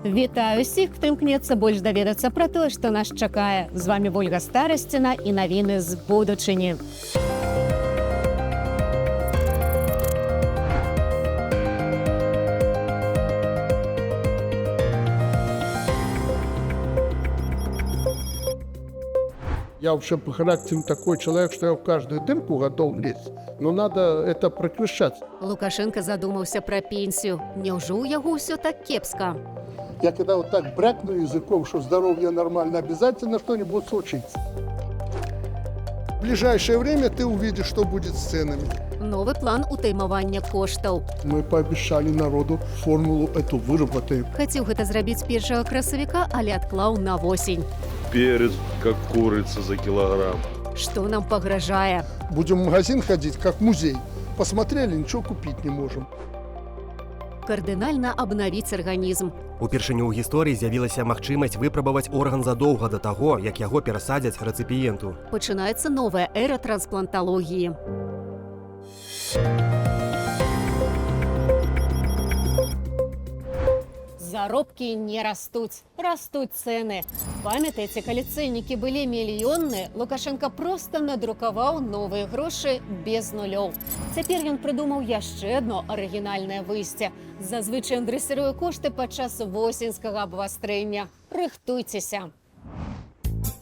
Вітаю всіх, хто імкнецца больш даведацца пра тое, што нас чакае. З вами Ольга Старасціна і навіны з будучыні. Я вообще по характеру такой человек, что я в каждую дырку готов лезть. Но надо это прекращать. Лукашенко задумаўся пра пенсію. Няўжо ў яго ўсё так кепска? Я когда вот так брякну языком, что здоровье нормально, обязательно что-нибудь случится. В ближайшее время ты увидишь, что будет с ценами. Новы план утаймавання коштаў. Мы пообещали народу формулу эту выработаем. Хацеў гэта зрабіць 1 красавіка, але адклаў на восень. Перец, как курица за килограмм. Што нам пагражае? Будем в магазин ходить, как в музей. Посмотрели, ничего купить не можем. Кардынальна абнавіць арганізм. Упершыню ў гісторыі з'явілася магчымасць выпрабаваць орган задоўга да таго, як яго перасадзяць рэцыпіенту. Пачынаецца новая эра транспланталогіі. Заробкі не растуць, растуць цэны. Памятаеце, калі цэннікі былі мільённыя, Лукашенко проста надрукаваў новыя грошы без нулёў. Цяпер ён прыдумаў яшчэ адно арыгінальнае выйсце. Зазвычай ён дрэсіруе кошты падчас восеньскага абвастрэння. Рыхтуйцеся!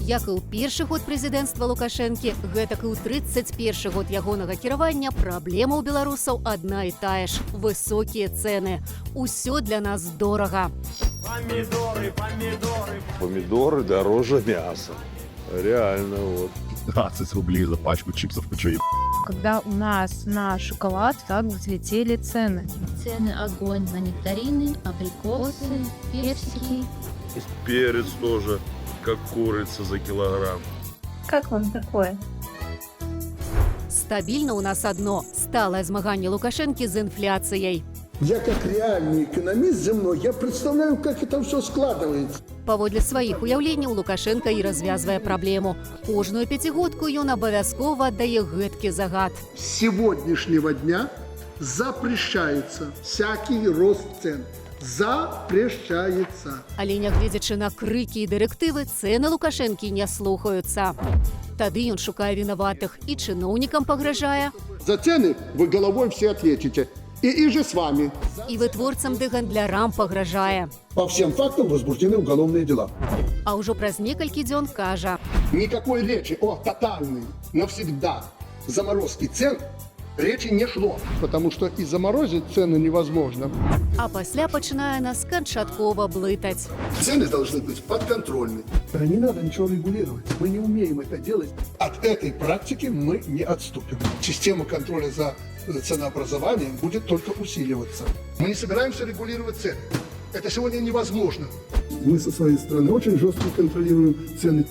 Як і ў першы год прэзідэнцтва Лукашэнкі, гэтак і ў 31 год ягонага кіравання праблема ў беларусаў адна і тая ж – высокія цэны. Усё для нас дорага. Помидоры дороже мяса. Реально, вот. 20 рублей за пачку чипсов, вы что, Когда у нас на шоколад так взлетели цены. Цены огонь на нектарины, абрикосы, персики. Перец тоже, как курица за килограмм. Как вам такое? Стабільна ў нас адно – сталае змаганне Лукашэнкі з інфляцыяй. Я как реальный экономист земной, я представляю, как это все складывается. Паводле сваіх уяўленняў Лукашенко і развязвае праблему. Кожную пяцігодку ён абавязкова аддае гэткі загад. С сегодняшнего дня запрещается всякий рост цен. Запрещается. Але нягледзячы на крыкі і дырэктывы, цэны Лукашэнкі не слухаюцца. Тады ён шукае вінаватых і чыноўнікам пагражае, За цены вы головой все ответите. И же с вами. і вытворцам ды гандлярам пагражае. По всем фактам возбуждены уголовные дела. А ўжо праз некалькі дзён кажа: Никакой речи о тотальной, навсегда заморозке цен речи не шло. Потому что и заморозить цены невозможно. а пасля пачынае нас канчаткова блытаць. Цены должны быть подконтрольны. Не надо ничего регулировать. Мы не умеем это делать. От этой практики мы не отступим. Система контроля за ценообразованием будет только усиливаться. Мы не собираемся регулировать цены. Это сегодня невозможно. Мы со своей стороны очень жестко контролируем цены.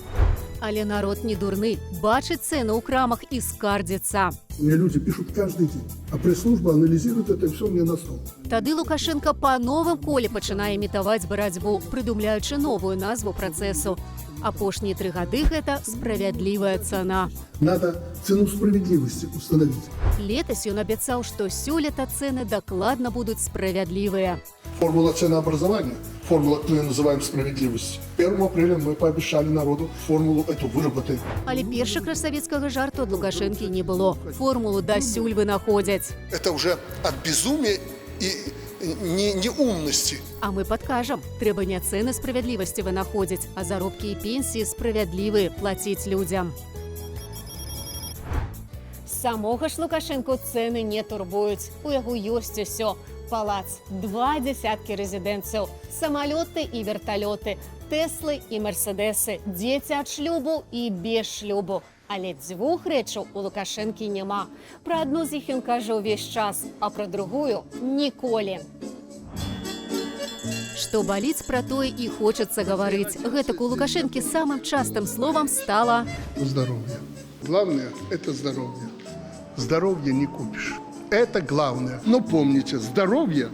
Але народ не дурны, бачыць цэны ў крамах і скардзіцца. Мне люди пишут каждый день, а пресс-служба анализирует это все мне на стол. Тады Лукашенко па новым коле пачынае імітаваць барацьбу, прыдумляючы новую назву працэсу. Апошнія 3 гады гэта справядлівая цана. Надо цену справедливости установить. Летась ён абяцаў, што сёлета цэны дакладна будуць справядлівыя. Формула ценообразования, формула, которую мы называем справедливость. 1 апреля мы пообещали народу формулу эту выработаем. Але першы красавецкага жарту ад Лукашэнкі не было. Формулу дасюль вынаходзяць. Это уже от безумия и неумности. А мы падкажам, трэба не цэны справядлівасці вынаходзіць, а заробкі і пенсіі справядлівыя плаціць людзям. Самога ж Лукашэнку цэны не турбуюць. У яго ёсць усё. Палац, 2 дзясяткі рэзідэнцыяў, самалёты і верталёты, Тэслы і Мерседесы, дзеці ад шлюбу і без шлюбу. Але 2 рэчаў у Лукашэнкі няма. Пра адну з іх ён кажа ўвесь час, а пра другую – ніколі. Што баліць, пра тое і хочацца гаварыць. Гэтак у Лукашэнкі самым частым словам стала Здоровье. Главное – это здоровье. Здоровье не купишь. Это главное. Но помните, здоровье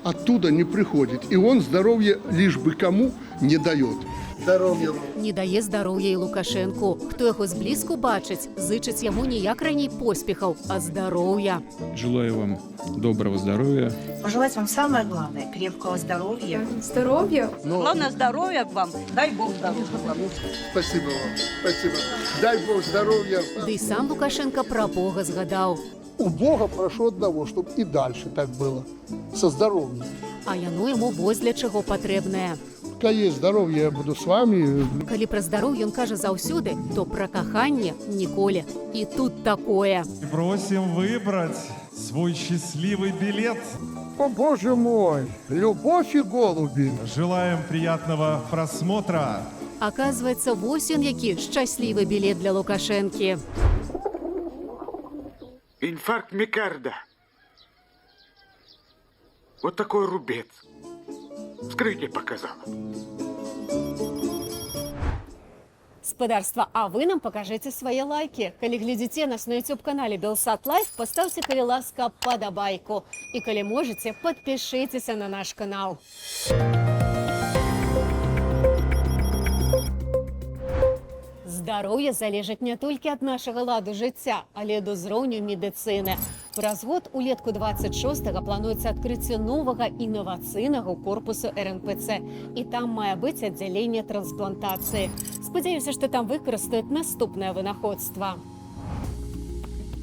оттуда не приходит. И он здоровье лишь бы кому не дает. Здоров'я вам. Не дае здароўя і Лукашэнку. Хто яго зблізку бачыць, зычыць яму не як раней поспехаў, а здароўя. Желаю вам доброго здоровья. Пожелать вам самое главное – крепкого здоровья. Здоров'я? Главное здоровья вам. Дай Бог здоровья вам. Спасибо вам. Спасибо. Дай Бог здоровья. Ды і сам Лукашенко пра Бога згадаў. У Бога прошу одного, чтобы и дальше так было. Со здоровьем. А яно яму вось для чаго патрэбнае. Пока есть здоровье, я буду с вами. Калі пра здароўе ён кажа заўсёды, то пра каханне ніколі. І тут такое. Просим выбрать свой счастливый билет. О, Боже мой! Любовь и голуби. Желаем приятного просмотра. Аказваецца, вось ён які шчаслівы білет для Лукашэнкі. Инфаркт миокарда. Вот такой рубец. Вскрытие показало. Спадарства, а вы нам покажите свои лайки. Калі глядзіце нас на YouTube-канале Белсат Лайф, поставьте, калі ласка, падабайку. И калі можете, подпишитесь на наш канал. Здароўе залежыць не толькі ад нашага ладу жыцця, але ад узроўню медыцыны. Праз год улетку 26-го плануецца адкрыццё новага інавацыйнага корпусу РНПЦ. І там мае быць аддзяленне трансплантацыі. Спадзяюся, што там выкарыстаюць наступнае вынаходства.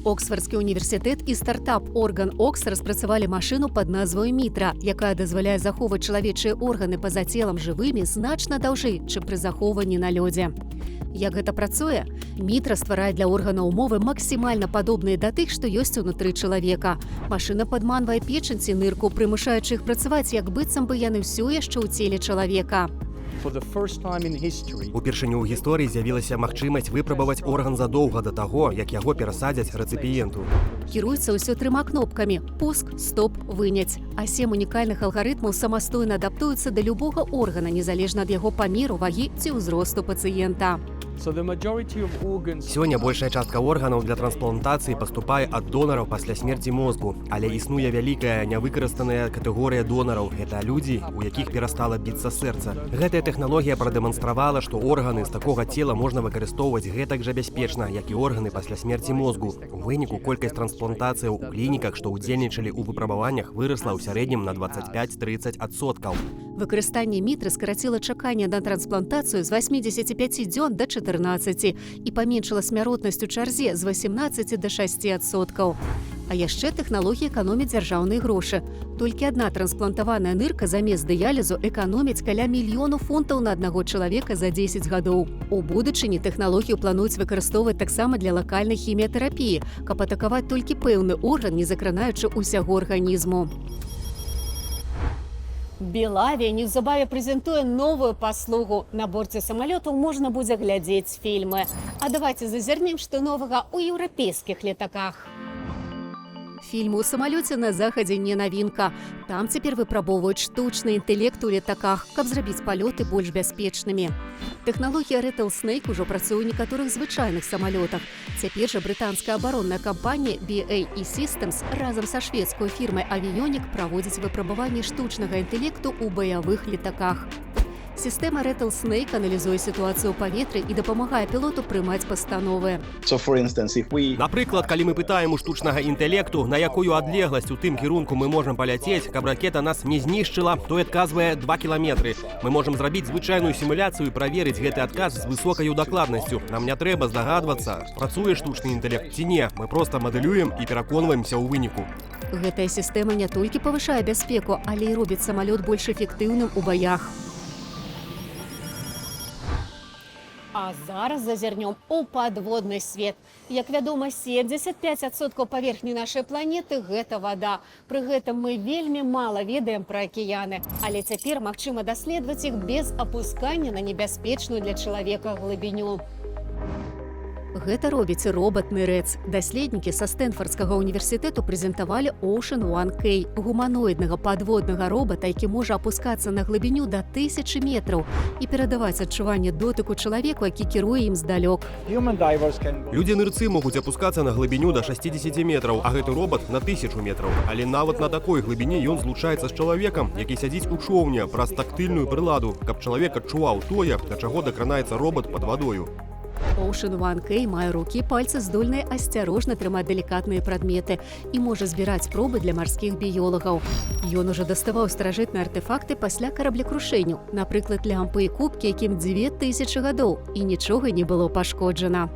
Оксфордскі універсітэт і стартап «Орган Окс» распрацавалі машыну пад назваю «Мітра», якая дазваляе захоўваць чалавечыя органы па-за целам жывымі значна даўжэй, чым пры захоўванні на лёдзе. Як гэта працуе? Мітра стварае для органаў умовы максімальна падобныя да тых, што ёсць унутры чалавека. Машына падманвае печань ці нырку, прымушаючы іх працаваць, як быццам бы яны ўсё яшчэ ў целе чалавека. Упершыню ў гісторыі з'явілася магчымасць выпрабаваць орган задоўга да таго, як яго перасадзяць рэцыпіенту. Кіруецца ўсё 3 кнопкамі: пуск, стоп, выняць. А 7 унікальных алгарытмаў самастойна адаптуюцца да любога органа, незалежна ад яго памеру, вагі ці ўзросту пацыента. Сёння большая частка органаў для трансплантацыі паступае ад донараў пасля смерці мозгу, але існуе вялікая нявыкарыстаная катэгорыя донараў. Гэта людзі, у якіх перастала біцца сэрца. Гэтая тэхналогія прадэманстравала, што органы з такога цела можна выкарыстоўваць гэтак жа бяспечна, як і органы пасля смерці мозгу. У выніку колькасць трансплантацыяў у клініках, што ўдзельнічалі ў выпрабаваннях, вырасла ў сярэднім на 25-30%. Выкарыстанне мітры скараціла чаканне на трансплантацыю з 85 дзён да 14 і паменшыла смяротнасць у чарзе з 18 да 6%. А яшчэ тэхналогія эканоміць дзяржаўныя грошы. Толькі адна трансплантаваная нырка замест дыялізу эканоміць каля 1 000 000 фунтаў на аднаго чалавека за 10 гадоў. У будучыні тэхналогію плануюць выкарыстоўваць таксама для лакальнай хіміятэрапіі, каб атакаваць толькі пэўны орган, не закранаючы ўсяго арганізму. Белавія неўзабаве прэзентуе новую паслугу. На борце самалётаў можна будзе глядзець фільмы. А давайте зазірнем, што новага ў еўрапейскіх летаках. Фільмы ў самалёце на захадзе не навінка. Там цяпер выпрабоўваюць штучны інтэлект у летаках, каб зрабіць палёты больш бяспечнымі. Тэхналогія Rattlesnake ужо працуе ў некаторых звычайных самалётах. Цяпер жа брытанская абаронная кампанія BAE Systems разам са шведскай фірмай Avionic праводзіць выпрабаванне штучнага інтэлекту ў баявых летаках. Сістэма Rattlesnake аналізуе сітуацыю ў паветры і дапамагае пілоту прымаць пастановы. Напрыклад, калі мы пытаем у штучнага інтэлекту, на якую адлегласць у тым кірунку мы можам паляцець, каб ракета нас не знішчыла, то адказвае 2 кіламетры. Мы можам зрабіць звычайную сімуляцыю і праверыць гэты адказ з высокаю дакладнасцю. Нам не трэба здагадвацца, працуе штучны інтэлект ці не. Мы проста мадэлюем і пераконваемся ў выніку. Гэтая сістэма не толькі павышае бяспеку, але і робіць самалёт больш эфектыўным у баях. А зараз зазірнём у падводны свет. Як вядома, 75% паверхні нашай планеты – гэта вада. Пры гэтым мы вельмі мала ведаем пра акіяны. Але цяпер магчыма даследаваць іх без апускання на небяспечную для чалавека глыбіню. Гэта робіць робатны рэц. Даследнікі са Стэнфордскага універсітэту прэзентавалі Ocean One K, гуманоіднага падводнага робата, які можа апускацца на глыбіню да 1000 метраў і перадаваць адчуванне дотыку чалавеку, які кіруе ім здалёк. Людзі-нырцы могуць апускацца на глыбіню да 60 метраў, а гэты робат на 1000 метраў. Але нават на такой глыбіні ён злучаецца з чалавекам, які сядзіць у човне праз тактыльную прыладу, каб чалавек адчуваў тое, да чаго дакранаецца робат пад вадою. Ocean One K мае рукі і пальцы, здольныя асцярожна трымаць делікатныя прадметы і можа збіраць пробы для марскіх біёлагаў. Ён ужо даставаў старажытныя артэфакты пасля караблекрушэнняў, напрыклад, лямпы і кубкі, якім 2000 гадоў, і нічога не было пашкоджана.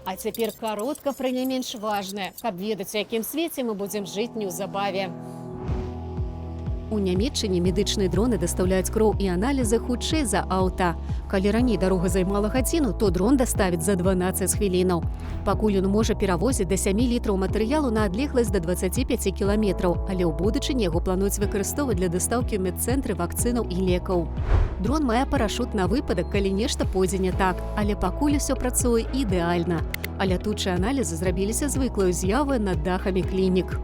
А цяпер каротка пра не менш важнае, каб ведаць, у якім свеце мы будзем жыць неўзабаве. У Нямецчыне медычныя дроны дастаўляюць кроў і аналізы хутчэй за аўта. Калі раней дарога займала гадзіну, то дрон даставіць за 12 хвілінаў. Пакуль ён можа перавозіць да 7 літраў матэрыялу на адлегласць да 25 кіламетраў, але ў будучыні яго плануюць выкарыстоўваць для дастаўкі ў медцэнтры вакцынаў і лекаў. Дрон мае парашут на выпадак, калі нешта пойдзе не так, але пакуль усё працуе ідэальна. А лятучыя аналізы зрабіліся звыклаю з'явай над дахамі клінік.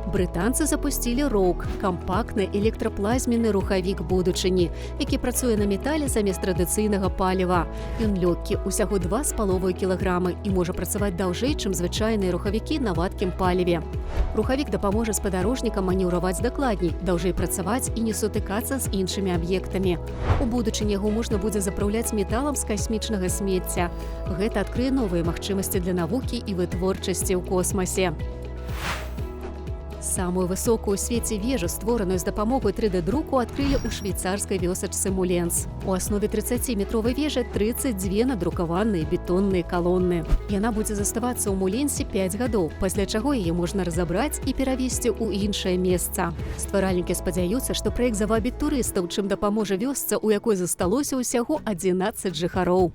Брытанцы запусцілі Rogue – кампактны электраплазменны рухавік будучыні, які працуе на метале замест традыцыйнага паліва. Ён лёгкі, усяго 2,5 кілаграмы і можа працаваць даўжэй, чым звычайныя рухавікі на вадкім паліве. Рухавік дапаможа спадарожнікам манеўраваць дакладней, даўжэй працаваць і не сутыкацца з іншымі аб'ектамі. У будучыні яго можна будзе запраўляць металам з касмічнага смецця. Гэта адкрые новыя магчымасці для навукі і вытворчасці ў космасе. Самую высокую ў свеце вежу, створаную з дапамогай 3D-друку, адкрылі ў швейцарскай вёсачцы Муленс. У аснове 30-метровай вежы 32 надрукаваныя бетонныя калоны. Яна будзе заставацца ў Муленсе 5 гадоў, пасля чаго яе можна разабраць і перавесці ў іншае месца. Стваральнікі спадзяюцца, што праект завабіць турыстаў, чым дапаможа вёсцы, у якой засталося ўсяго 11 жыхароў.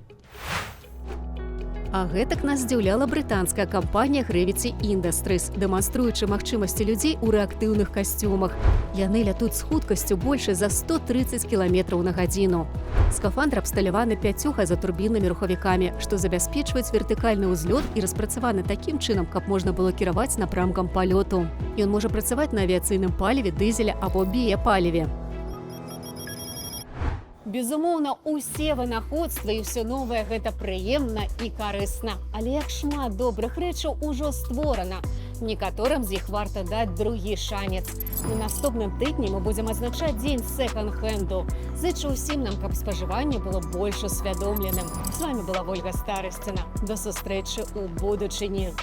А гэтак нас здзіўляла брытанская кампанія Gravity Industries, дэманструючы магчымасці людзей у рэактыўных касцюмах. Яны лятуць з хуткасцю большай за 130 км на гадзіну. Скафандр абсталяваны 5 газатурбіннымі рухавікамі, што забяспечваюць вертыкальны ўзлёт і распрацаваны такім чынам, каб можна было кіраваць напрамкам палёту. Ён можа працаваць на авіяцыйным паліве, дызеля або біяпаліве. Безумоўна, усе вынаходствы і ўсё новае гэта прыемна і карысна. Але як шмат добрых рэчаў ужо створана. Некаторым з іх варта даць другі шанец. На наступным тыдні мы будзем адзначаць дзень сэконд-хэнду. Зычу ўсім нам, каб спажыванне было больш усвядомленым. З вами была Ольга Старысціна. До сустрэчы ў будучыні.